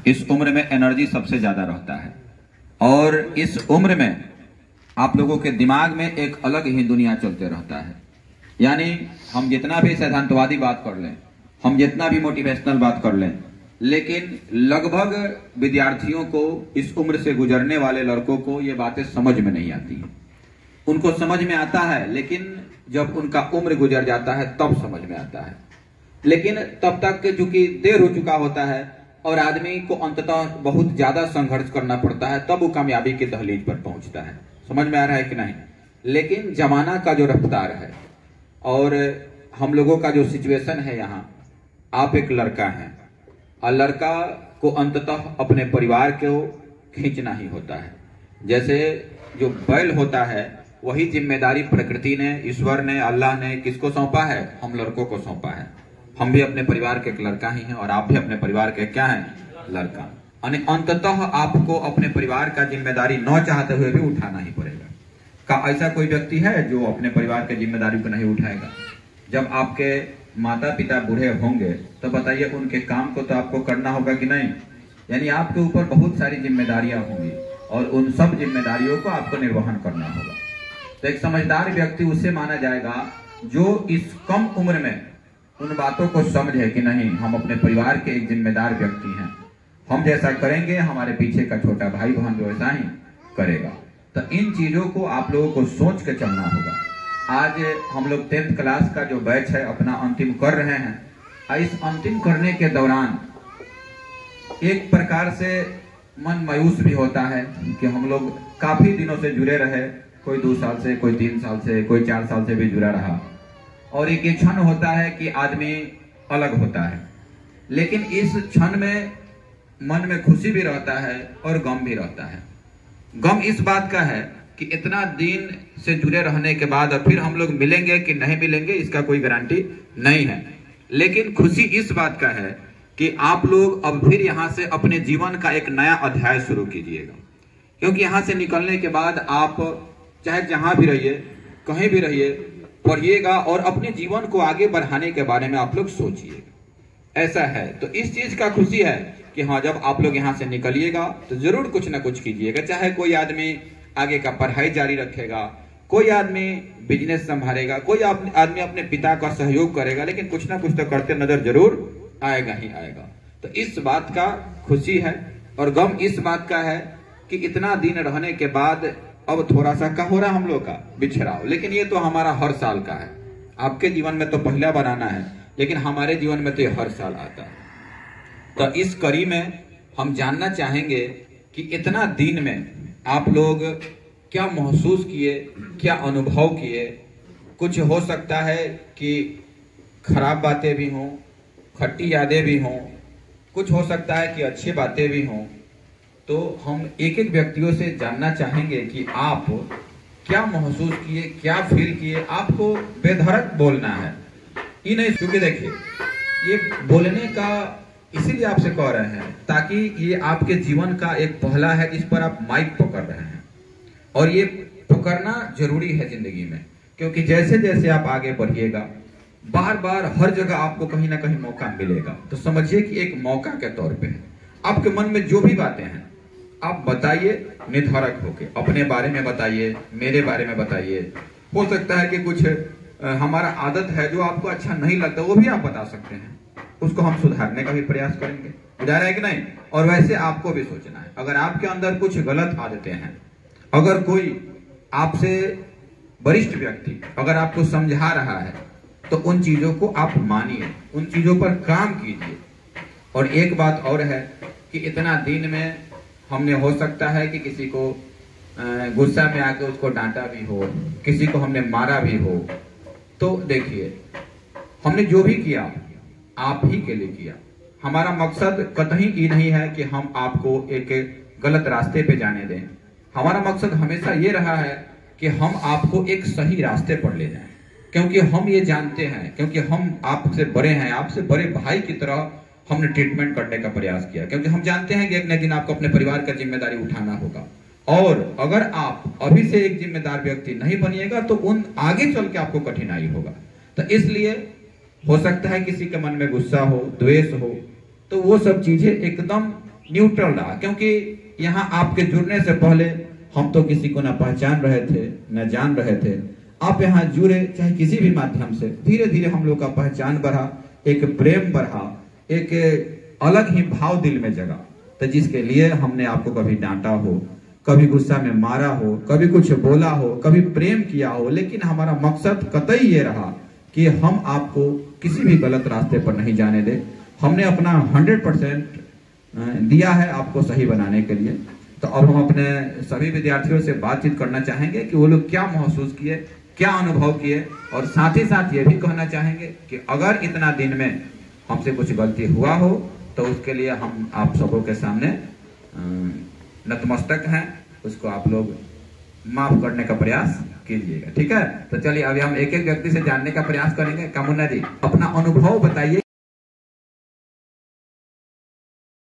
इस उम्र में एनर्जी सबसे ज्यादा रहता है और इस उम्र में आप लोगों के दिमाग में एक अलग ही दुनिया चलते रहता है। यानी हम जितना भी सिद्धांतवादी बात कर लें, हम जितना भी मोटिवेशनल बात कर लें, लेकिन लगभग विद्यार्थियों को, इस उम्र से गुजरने वाले लड़कों को ये बातें समझ में नहीं आती हैं। उनको समझ में आता है लेकिन जब उनका उम्र गुजर जाता है तब समझ में आता है। लेकिन तब तक चूंकि देर हो चुका होता है और आदमी को अंततः बहुत ज्यादा संघर्ष करना पड़ता है, तब वो कामयाबी की दहलीज पर पहुंचता है। समझ में आ रहा है कि नहीं? लेकिन जमाना का जो रफ्तार है और हम लोगों का जो सिचुएशन है, यहाँ आप एक लड़का हैं और लड़का को अंततः अपने परिवार को खींचना ही होता है। जैसे जो बैल होता है वही जिम्मेदारी प्रकृति ने, ईश्वर ने, अल्लाह ने किसको सौंपा है? हम लड़कों को सौंपा है। हम भी अपने परिवार के एक लड़का ही हैं और आप भी अपने परिवार के क्या हैं? लड़का। अंततः आपको अपने परिवार का जिम्मेदारी न चाहते हुए भी उठाना ही पड़ेगा। का ऐसा कोई व्यक्ति है जो अपने परिवार की जिम्मेदारी को नहीं उठाएगा? जब आपके माता पिता बूढ़े होंगे तो बताइए उनके काम को तो आपको करना होगा कि नहीं? यानी आपके ऊपर बहुत सारी जिम्मेदारियां होंगी और उन सब जिम्मेदारियों को आपको निर्वहन करना होगा। तो एक समझदार व्यक्ति उसे माना जाएगा जो इस कम उम्र में उन बातों को समझे कि नहीं, हम अपने परिवार के एक जिम्मेदार व्यक्ति हैं, हम जैसा करेंगे हमारे पीछे का छोटा भाई बहन भी वैसा ही करेगा। तो इन चीजों को आप लोगों को सोच के चलना होगा। आज हम लोग 10th क्लास का जो बैच है अपना अंतिम कर रहे हैं। इस अंतिम करने के दौरान एक प्रकार से मन मायूस भी होता है कि हम लोग काफी दिनों से जुड़े रहे, कोई 2 साल से, कोई 3 साल से, कोई 4 साल से भी जुड़ा रहा, और एक ये क्षण होता है कि आदमी अलग होता है। लेकिन इस क्षण में मन में खुशी भी रहता है और गम भी रहता है। गम इस बात का है कि इतना दिन से जुड़े रहने के बाद और फिर हम लोग मिलेंगे कि नहीं मिलेंगे इसका कोई गारंटी नहीं है। लेकिन खुशी इस बात का है कि आप लोग अब फिर यहाँ से अपने जीवन का एक नया अध्याय शुरू कीजिएगा। क्योंकि यहाँ से निकलने के बाद आप चाहे जहां भी रहिए, कहीं भी रहिए, पढ़िएगा और अपने जीवन को आगे बढ़ाने के बारे में आप लोग सोचिएगा। ऐसा है तो इस चीज का खुशी है कि हाँ, जब आप लोग यहाँ से निकलिएगा तो जरूर कुछ ना कुछ कीजिएगा। चाहे कोई आदमी आगे का पढ़ाई जारी रखेगा, कोई आदमी बिजनेस संभालेगा, कोई आदमी अपने पिता का सहयोग करेगा, लेकिन कुछ ना कुछ तो करते नजर जरूर आएगा ही आएगा। तो इस बात का खुशी है। और गम इस बात का है कि इतना दिन रहने के बाद अब थोड़ा सा का हो रहा हम लोग का बिछड़ाव। लेकिन ये तो हमारा हर साल का है। आपके जीवन में तो पहला बनाना है, लेकिन हमारे जीवन में तो ये हर साल आता है। तो इस कड़ी में हम जानना चाहेंगे कि इतना दिन में आप लोग क्या महसूस किए, क्या अनुभव किए। कुछ हो सकता है कि खराब बातें भी हों, खट्टी यादें भी हों, कुछ हो सकता है कि अच्छी बातें भी हों। तो हम एक एक व्यक्तियों से जानना चाहेंगे कि आप क्या महसूस किए, क्या फील किए। आपको बेधड़क बोलना है, ये नहीं। क्योंकि देखिए, ये बोलने का इसीलिए आपसे कह रहे हैं ताकि ये आपके जीवन का एक पहला है जिस पर आप माइक पकड़ रहे हैं, और ये पकड़ना जरूरी है जिंदगी में। क्योंकि जैसे जैसे आप आगे बढ़िएगा, बार बार हर जगह आपको कहीं ना कहीं मौका मिलेगा। तो समझिए कि एक मौका के तौर पे है। आपके मन में जो भी बातें हैं आप बताइए, निर्धारक होके अपने बारे में बताइए, मेरे बारे में बताइए। हो सकता है कि कुछ हमारा आदत है जो आपको अच्छा नहीं लगता, वो भी आप बता सकते हैं, उसको हम सुधारने का भी प्रयास करेंगे। बुझा रहा है कि नहीं? और वैसे आपको भी सोचना है, अगर आपके अंदर कुछ गलत आदतें हैं, अगर कोई आपसे वरिष्ठ व्यक्ति अगर आपको समझा रहा है तो उन चीजों को आप मानिए, उन चीजों पर काम कीजिए। और एक बात और है कि इतना दिन में हमने हो सकता है कि किसी को गुस्सा में आके उसको डांटा भी हो, किसी को हमने मारा भी हो। तो देखिए, हमने जो भी किया आप ही के लिए किया। हमारा मकसद कतई ये नहीं है कि हम आपको एक गलत रास्ते पे जाने दें। हमारा मकसद हमेशा ये रहा है कि हम आपको एक सही रास्ते पर ले जाएं। क्योंकि हम ये जानते हैं, क्योंकि हम आपसे बड़े हैं, आपसे बड़े भाई की तरह हमने ट्रीटमेंट करने का प्रयास किया। क्योंकि हम जानते हैं कि एक न दिन आपको अपने परिवार का जिम्मेदारी उठाना होगा। और अगर आप अभी से एक जिम्मेदार व्यक्ति नहीं बनिएगा तो उन आगे चल के आपको कठिनाई होगा। तो इसलिए हो सकता है किसी के मन में गुस्सा हो, द्वेष हो, तो वो सब चीजें एकदम न्यूट्रल रहा, क्योंकि यहाँ आपके जुड़ने से पहले हम तो किसी को न पहचान रहे थे न जान रहे थे। आप यहाँ जुड़े चाहे किसी भी माध्यम से, धीरे धीरे हम लोग का पहचान बढ़ा, एक प्रेम बढ़ा, एक अलग ही भाव दिल में जगा। तो जिसके लिए हमने आपको कभी डांटा हो, कभी गुस्सा में मारा हो, कभी कुछ बोला हो, कभी प्रेम किया हो, लेकिन हमारा मकसद कतई ये रहा कि हम आपको किसी भी गलत रास्ते पर नहीं जाने दे। हमने अपना 100% दिया है आपको सही बनाने के लिए। तो अब हम अपने सभी विद्यार्थियों से बातचीत करना चाहेंगे कि वो लोग क्या महसूस किए, क्या अनुभव किए, और साथ ही साथ ये भी कहना चाहेंगे कि अगर इतना दिन में हमसे कुछ गलती हुआ हो तो उसके लिए हम आप सबों के सामने नतमस्तक हैं, उसको आप लोग माफ करने का प्रयास कीजिएगा। ठीक है, तो चलिए अभी हम एक एक व्यक्ति से जानने का प्रयास करेंगे। कामुन्ना जी, अपना अनुभव बताइए।